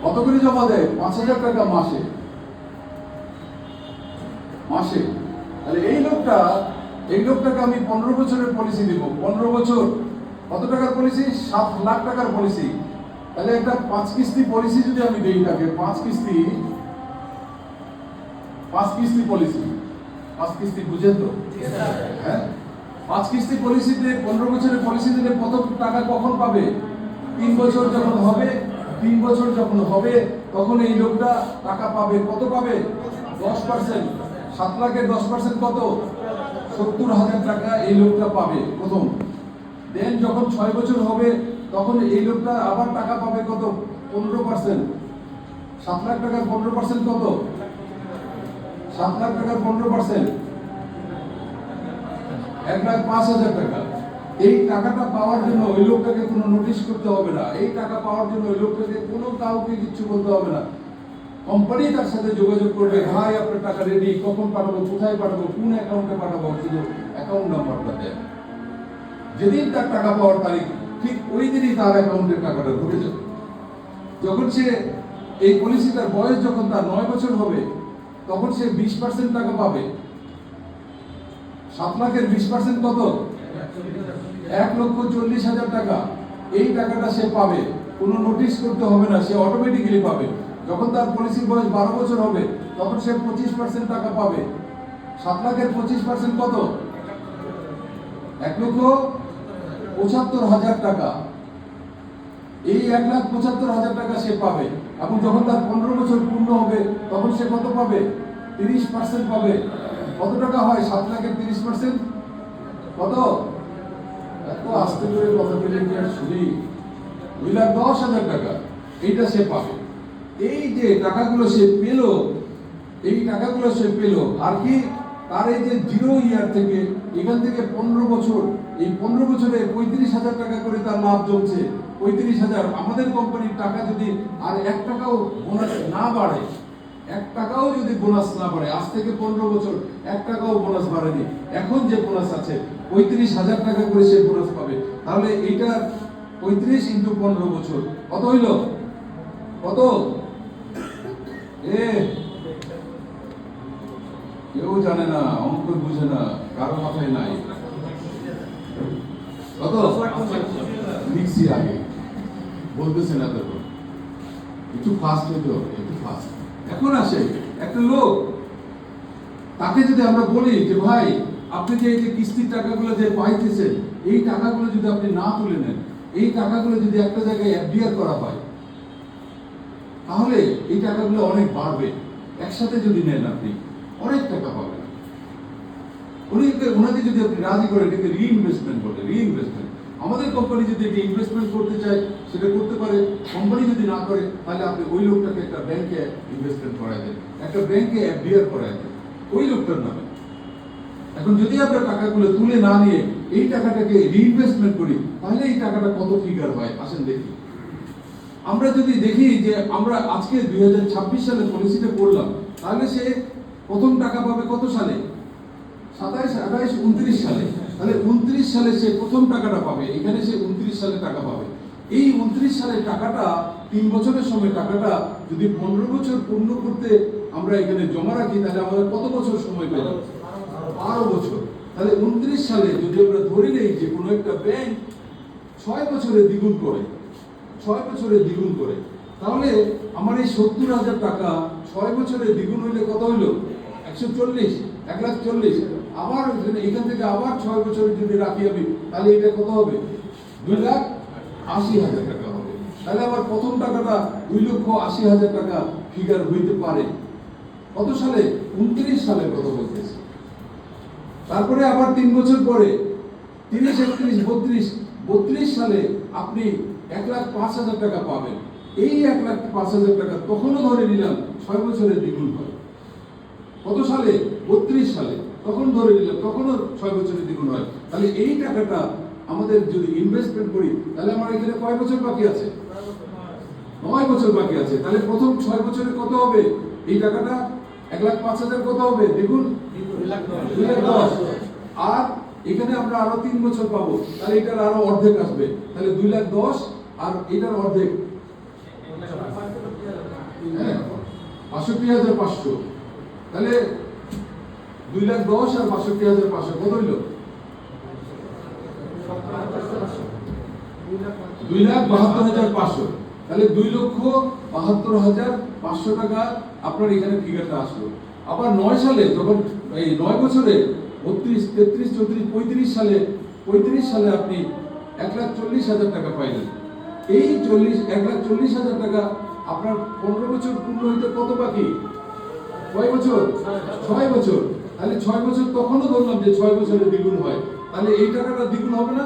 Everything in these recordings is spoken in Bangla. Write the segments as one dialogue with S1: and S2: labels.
S1: কত করে জমা দেয়? 5,000 টাকা মাসে মাসে। তাহলে এই লোকটাকে আমি 15 বছরের পলিসি দিব। 15 বছর কত টাকার পলিসি? 7 লাখ টাকার পলিসি। তাহলে একটা 5 কিস্তি পলিসি যদি আমি দেই তাকে, 5 কিস্তি পলিসি, 5 কিস্তি বুঝেন তো? হ্যাঁ, 5 কিস্তি পলিসিতে 15 বছরের পলিসি দিলে প্রথম টাকা কখন পাবে? 3 বছর যখন হবে, 3 বছর যখন হবে তখন এই লোকটা টাকা পাবে। কত পাবে? 10%। 7 লাখের 10% কত? 70,000 টাকা এই লোকটা পাবে প্রথম। দেন যখন 6 বছর হবে তখন এই লোকটা আবার টাকা পাবে কত? 15%। 7 লাখ টাকার 15% কত? 7 লাখ টাকার 15% 1,05,000 টাকা। এই টাকাটা পাওয়ার জন্য ওই লোকটাকে কোনো নোটিশ করতে হবে না। এই টাকা পাওয়ার জন্য ওই লোকটাকে কোনো কাউকে কিছু বলতে হবে না। কোম্পানি তার সাথে যোগাযোগ করবে, ভাই আপনার টাকা রেডি, কখন পাঠাবো, কোথায় পাঠাবো, কোন অ্যাকাউন্টে পাঠাবো, শুধু অ্যাকাউন্ট নাম্বারটা দেন। যেদিন তার টাকা পাওয়ার তারিখ, ঠিক ওই দিনই তার অ্যাকাউন্টের টাকাটা ঢুকে যাবে। যখন সে এই পলিসিটার বয়স যখন তার 9 বছর হবে তখন সে 20% টাকা পাবে। 7 লাখের 20% কত? 1,40,000 টাকা। এই টাকাটা সে পাবে, কোনো নোটিশ করতে হবে না, সে অটোমেটিক্যালি পাবে। যখন তার পলিসির বয়স 12 বছর হবে তখন সে 25% টাকা পাবে। 7 লাখের 25% কত? 1,75,000 টাকা। এই 1,75,000 টাকা সে পাবে। এবং যখন তার 15 বছর পূর্ণ হবে তখন সে কত পাবে? 30% পাবে। কত টাকা হয় 7 লাখের 30%? কত? এত আস্তে করে কথা বলে কি আর শুনি? 2,10,000 টাকা এইটা সে পাবে। এই যে টাকাগুলো সে পেল, এই টাকাগুলো সে পেল আর কি? তার এই যে 0 ইয়ার থেকে এখান থেকে 15 বছর, এই 15 বছরে 35,000 টাকা করে তার লাভ জমছে। 35,000। আমাদের কোম্পানির টাকা যদি আর 1 টাকাও বোনাস না বাড়ে, 1 টাকাও যদি বোনাস না বাড়ে, আজ থেকে 15 বছর 1 টাকাও বোনাস বাড়েনি, এখন যে বোনাস আছে 35,000 টাকা করে সে বোনাস পাবে। তাহলে এইটা 35 ইন্টু 15 বছর কত হইল? কত? কেউ জানে না, অঙ্ক বুঝে না, কারো মাথায় নাই। কত লিখছি আগে, বলতেছে না তো, একটু ফাস্ট হইতে হবে, একটু ফাস্ট। এখন আসে একটা লোক, তাকে যদি আমরা বলি যে ভাই আপনি যে এই যে কিস্তির টাকাগুলো যে পাইতেছেন, এই টাকাগুলো যদি আপনি না তুলে নেন, এই টাকাগুলো যদি একটা জায়গায় এফডিআর করা হয় তাহলে এই টাকাগুলো অনেক বাড়বে। একসাথে যদি নেন আপনি অনেক টাকা পাবেন। ওনাকে যদি আপনি রাজি করেন, এটাকে রিইনভেস্টমেন্ট বলে। রিইনভেস্টমেন্ট আমাদের কোম্পানি যদি এটা ইনভেস্টমেন্ট করতে চায় সেটা করতে পারে। কোম্পানি যদি না করে তাহলে আপনি ওই লোকটাকে একটা ব্যাংকে ইনভেস্টমেন্ট করাই দেন, একটা ব্যাংকে এফডিআর করাই দেন ওই লোকটার নামে। এখন যদি আমরা টাকাগুলো তুলে না নিয়ে এই টাকাটাকে রিইনভেস্টমেন্ট করি তাহলে এই টাকাটা কত ফিগার হয় আসেন দেখি। আমরা যদি দেখি যে আমরা আজকে 2026 সালে পলিসিটা করলাম, তাহলে সে প্রথম টাকা পাবে কত সালে? 27, 28, 29 সালে। তাহলে 29 সালে সে প্রথম টাকাটা পাবে। এখানে সে 29 সালে টাকা পাবে। এই 29 সালে টাকাটা 3 বছরের সময় টাকাটা যদি 15 বছর পূর্ণ করতে আমরা এখানে জমা রাখি তাহলে আমাদের কত বছর সময় পেল? 12 বছর। তাহলে 29 সালে যদি আমরা ধরে নেই যে কোনো একটা ব্যাংক 6 বছরে দ্বিগুণ করে, 6 বছরে দ্বিগুণ করে, তাহলে আমার এই 70,000 টাকা 6 বছরে দ্বিগুণ হইলে কত হইলো? 140, 1,40,000। আবার এখান থেকে আবার 6 বছরে যদি রাখি আমি তাহলে এটা কত হবে? 2,80,000 টাকা হবে। তাহলে আমার প্রথম টাকাটা 2,80,000 টাকা ফিগার হইতে পারে। কত সালে? 29 সালে কথা বলতেছি। তারপরে আবার 3 বছর পরে 30, 31, 32 সালে আপনি 1,05,000 টাকা পাবেন। এই 1,05,000 টাকা তখনও ধরে নিলাম 6 বছরে দ্বিগুণ হয়। কত সালে? 32 সালে। তখন ধরে নিলাম তখনও 6 বছরে দ্বিগুণ হয়। তাহলে এই টাকাটা আমাদের যদি ইনভেস্টমেন্ট করি তাহলে আমার এখানে কয় বছর বাকি আছে? 9 বছর বাকি আছে। তাহলে প্রথম 6 বছরে কত হবে? এই টাকাটা 1,05,000 কত হবে? দ্বিগুণ 2,10,000। আর এখানে আমরা আরো 3 বছর পাবো, তাহলে এটার আরো অর্ধেক আসবে। তাহলে 2,10,000 আর এটার অর্ধেক হ্যাঁ, ৬২,৫০০। তাহলে 2,10,000 আর ৬২,৫০০ কত হইল? 2,72,৫০০। তাহলে 2,72,৫০০ টাকা আপনার এখানে ফিগারটা আসলো। আবার 9 সালে যখন এই 9 বছরে 32, 33, 34, 35 সালে আপনি 1,40,000 টাকা পাইলেন। এই 1,40,000 টাকা আপনার 15 বছর পূর্ণ হইতে কত বাকি? কয় বছর? 6 বছর। তাহলে 6 বছর তখনও ধরলাম যে 6 বছরে দ্বিগুণ হয়। তাহলে এই টাকাটা দ্বিগুণ হবে না?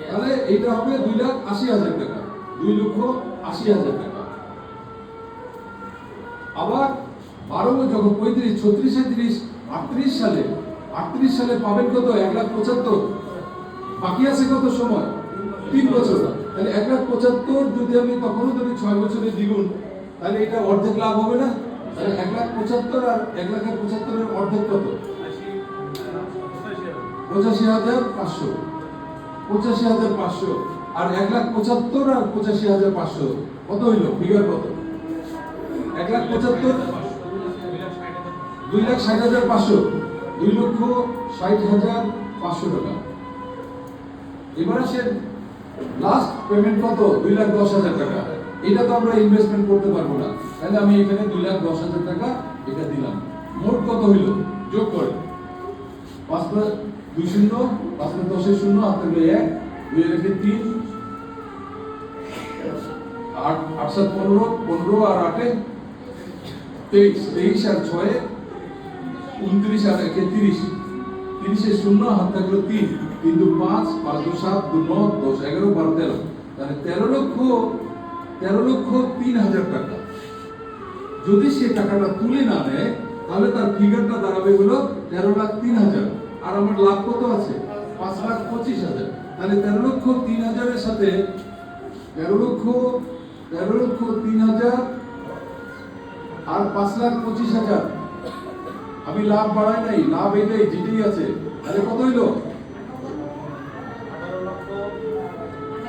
S1: তাহলে এটা হবে 2,80,000 টাকা। 2,80,000 টাকা। আবার 12 যখন 35, 36, 37, 38 সালে পাবেন কত? 1,75,000। বাকি আছে কত সময়? 3 বছর। তাহলে 1,75,000 যদি আমি তখনও ধরি 6 বছরের দ্বিগুণ, তাহলে এটা অর্ধেক লাভ হবে না? তাহলে 1,75,000 আর 1,75,000 এর অর্ধেক কত? 85,500। 85,500 আর 1,75,000 আর 85,500 কত হইল? ফিগার কত? 1,75,000 2,60,500 2,60,500 টাকা। এবার আসেন লাস্ট পেমেন্ট কত? 2,10,000 টাকা। এটা তো আমরা ইনভেস্টমেন্ট করতে পারবো না, তাহলে আমি এখানে 2,10,000 টাকা এটা দিলাম। মোট কত হইল? যোগ করে 5 2 0 5 10 0 আর থাকলো 1 2 রেখে 3 8 8 7 15 15 আর 8 23 23 আর 6 29 আর 1 30 30 এ 0 হাত থাকলো 3 3 2 5 5 2 7 2 9 10 11 12 13। তাহলে 13,03,000 টাকা। যদি সে টাকাটা তুলে না নেয় তাহলে তার ফিগারটা দাঁড়াবে হলো 13,03,000। আর আমার লাভ কত আছে? 5,25,000। তাহলে 13,03,000 এর সাথে 13,03,000 আর 5,25,000 আমি লাভ বাড়াই নাই, লাভ এটাই যেটাই আছে। তাহলে কত হইল?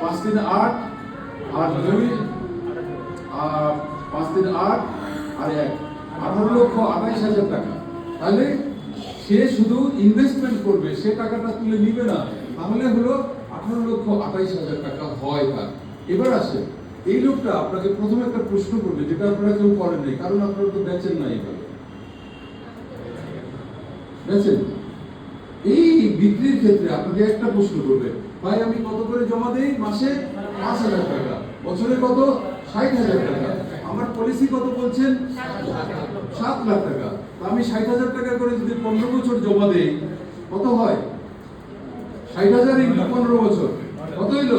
S1: 5 3 8 আর 2 আর 5 3 8 আর 1 18,28,000 টাকা। তাহলে সে শুধু ইনভেস্টমেন্ট করবে, সে টাকাটা তুলে নিবে না, তাহলে হলো 18,28,000 টাকা হয় তার। এবার আসে এই লোকটা আপনাকে প্রথমে একটা প্রশ্ন করবে, যেটা আপনারা কেউ করেন নাই, কারণ আপনারা তো বেচেন না। এবার বেচেন, এই বিক্রির ক্ষেত্রে আপনাকে একটা প্রশ্ন করবে, ভাই আমি কত করে জমা দেই? মাসে 5,000 টাকা। বছরে কত? 60,000 টাকা। আমার পলিসি কত বলছেন? 7 লাখ টাকা। তো আমি 60,000 টাকা করে যদি 15 বছর জমা দেই কত হয়? 60,000 ইনটু 15 বছর কত হইল?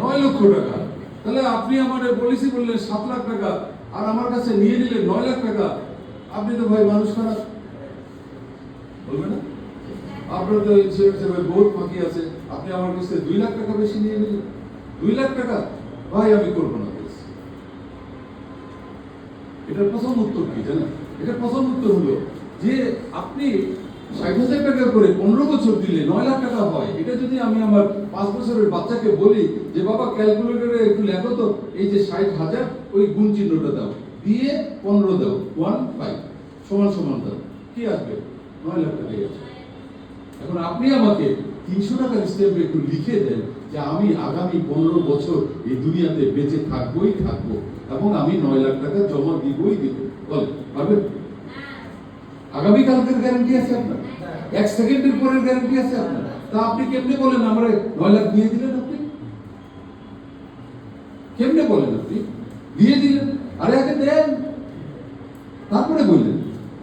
S1: 9 লক্ষ টাকা। তাহলে আপনি আমার পলিসি বললেন 7 লাখ টাকা আর আমার কাছে নিয়ে নিলেন 9 লাখ টাকা। আপনি তো ভাই মানুষ খারাপ বলবেন না? আপনার তো ইন্স্যুরেন্সের বহুত বাকি আছে, আপনি আমার কাছে 2 লাখ টাকা বেশি নিয়ে নিলেন। 2 লাখ টাকা ভাই আমি করবো না। এটার প্রথম উত্তর কি জানেন? এটা প্রথম উত্তর হলো যে আপনি 60,000 টাকা করে 15 বছর দিলে 9 লাখ টাকা হয়। এটা যদি আমি আমার 5 বছরের বাচ্চাকে বলি যে বাবা ক্যালকুলেটরে একটু লেখো তো, এই যে 60,000 ওই গুণ চিহ্নটা দাও, দিয়ে 15 দাও, 1 5 সমান সমান দাও, কি আসবে? 9 লাখ টাকা আসবে। এখন আপনি আমাকে 300 টাকার স্টেপে একটু লিখে দেন যে আমি আগামী 15 বছর এই দুনিয়াতে বেঁচে থাকবোই থাকবো এবং আমি 9 লাখ টাকা জমা দিবই দিব। বলেন পারবেন? আগামীকালকের গ্যারান্টি আছে আপনার? 1 সেকেন্ডের পরের গ্যারান্টি আছে আপনার? তা আপনি কেমনে বলেন আমরা 9 লাখ দিয়ে দিলেন? আপনি কেমনে বলেন? আপনি দিয়ে দিলেন, আরে আগে দেন তারপরে বললেন।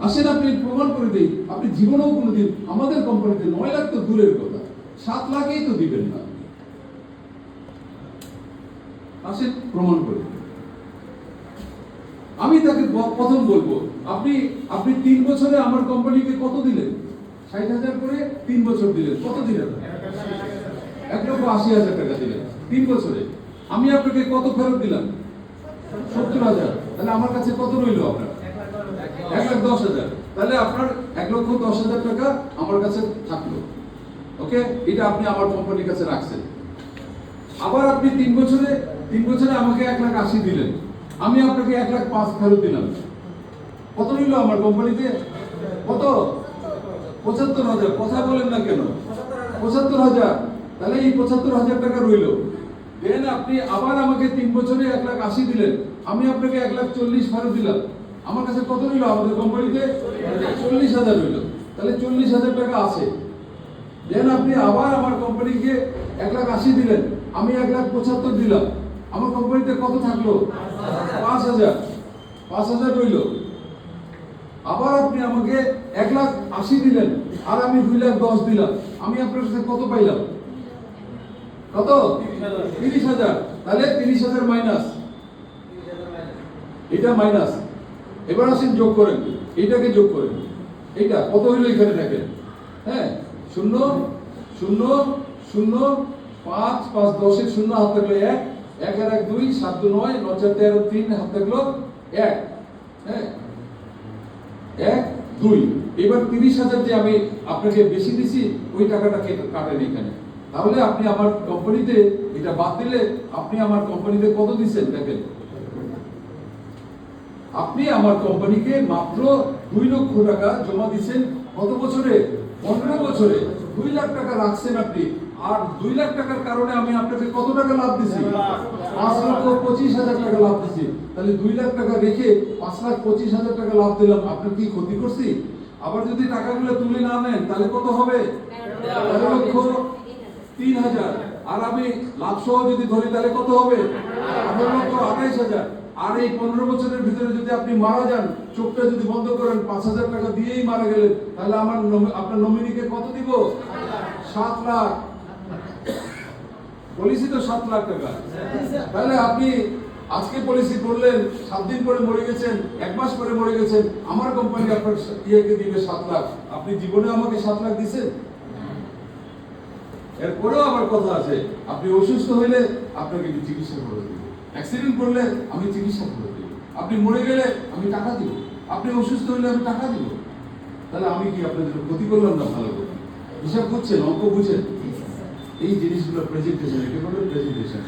S1: আসেন আপনি প্রমাণ করে দিই, আপনি জীবনেও কোনোদিন আমাদের কোম্পানিতে 9 লাখ তো দূরের কথা, 7 লাখই তো দিবেন না। আসেন প্রমাণ করে। আমি তাকে প্রথম বলবো, আপনি 3 বছরে আমার কোম্পানিকে কত দিলেন? 60,000 করে 3 বছর দিলেন, কত দিলেন? 1,80,000 টাকা দিলেন 3 বছরে। আমি আপনাকে কত ফেরত দিলাম? 70,000। তাহলে আমার কাছে কত রইল আপনার? 1,10,000। তাহলে আপনার 1,10,000 টাকা আমার কাছে থাকলো। ওকে, এটা আপনি আমার কোম্পানির কাছে রাখছেন। আবার আপনি 3 বছরে আমাকে 1,80,000 দিলেন। আমি আপনাকে 1,05,000 ফেরত দিলাম, কত নিল আমার কোম্পানিতে? কত? 75,000। কথা বলেন না কেন? 75,000। তাহলে এই 75,000 টাকা রইল। দেন আপনি আবার আমাকে 3 বছরে 1,80,000 দিলেন, আমি আপনাকে 1,40,000 ফেরত দিলাম। আমার কাছে কত রইল আমাদের কোম্পানিতে? 40,000 রইল। তাহলে 40,000 টাকা আছে। দেন আপনি আবার আমার কোম্পানিকে 1,80,000 দিলেন, আমি 1,75,000 দিলাম। আমার কোম্পানিতে কত থাকলো? 5,000। 5,000 রইল। আবার আপনি আমাকে 1,80,000 দিলেন, আর আমি 2,10,000 দিলাম। আমি আপনার কাছে কত পাইলাম? কত? 30,000। তাহলে 30,000 মাইনাস, এটা মাইনাস। এবার আসেন যোগ করেন, এটাকে যোগ করেন। এটা কত হইল এখানে দেখেন। হ্যাঁ, 0 0 0 5 5 10 এর 0 হাত থাকলো 1, 1 আর 1 2, 7 2 9, 9 4 13, 3 হাত থাকলো 1। হ্যাঁ, 1 2। এবার 30,000 যে আমি আপনাকে বেশি দিছি, ওই টাকাটা কাটেন এখানে। তাহলে আপনি আমার কোম্পানিতে এটা বাদ দিলে আপনি আমার কোম্পানিতে কত দিচ্ছেন দেখেন। আপনি আমার কোম্পানিকে মাত্র 2 লক্ষ টাকা জমা দিচ্ছেন। কত বছরে? 15 বছরে। 2 লাখ টাকা রাখছেন আপনি, আর 2 লাখ টাকার কারণে আমি আপনাকে কত টাকা লাভ দিছি? 5,25,000 টাকা লাভ দিছি। তাহলে 2 লাখ টাকা রেখে 5,25,000 টাকা লাভ দিলাম, আপনার কি ক্ষতি করছি? আবার যদি টাকাগুলো তুলে না নেন তাহলে কত হবে? 13,03,000। আর আমি লাভ সহ যদি ধরি তাহলে কত হবে? 18,28,000। আর এই 15 বছরের ভিতরে যদি আপনি মারা যান, চোখটা যদি বন্ধ করেন, 5,000 টাকা দিয়েই মারা গেলেন, তাহলে আমার আপনার নমিনিকে কত দিব? 7 লাখ। পলিসি তো 7 লাখ টাকা। তাহলে আপনি আজকে পলিসি করলেন, 7 দিন পরে মরে গেছেন, 1 মাস পরে মরে গেছেন, আমার কোম্পানি আপনার ইয়েকে দিবে 7 লাখ। আপনি জীবনে আমাকে 7 লাখ দিচ্ছেন? এরপরেও আমার কথা আছে, আপনি অসুস্থ হইলে আপনাকে আমি চিকিৎসা করে দেব, অ্যাক্সিডেন্ট করলে আমি চিকিৎসা করে দেব, আপনি মরে গেলে আমি টাকা দিব, আপনি অসুস্থ হইলে আমি টাকা দিব। তাহলে আমি কি আপনাদের ক্ষতি করলাম না? ভালো করে হিসাব করছেন, অঙ্ক বুঝেন। এই জিনিসগুলো প্রেজেন্টেশন, এটা হলো প্রেজেন্টেশন।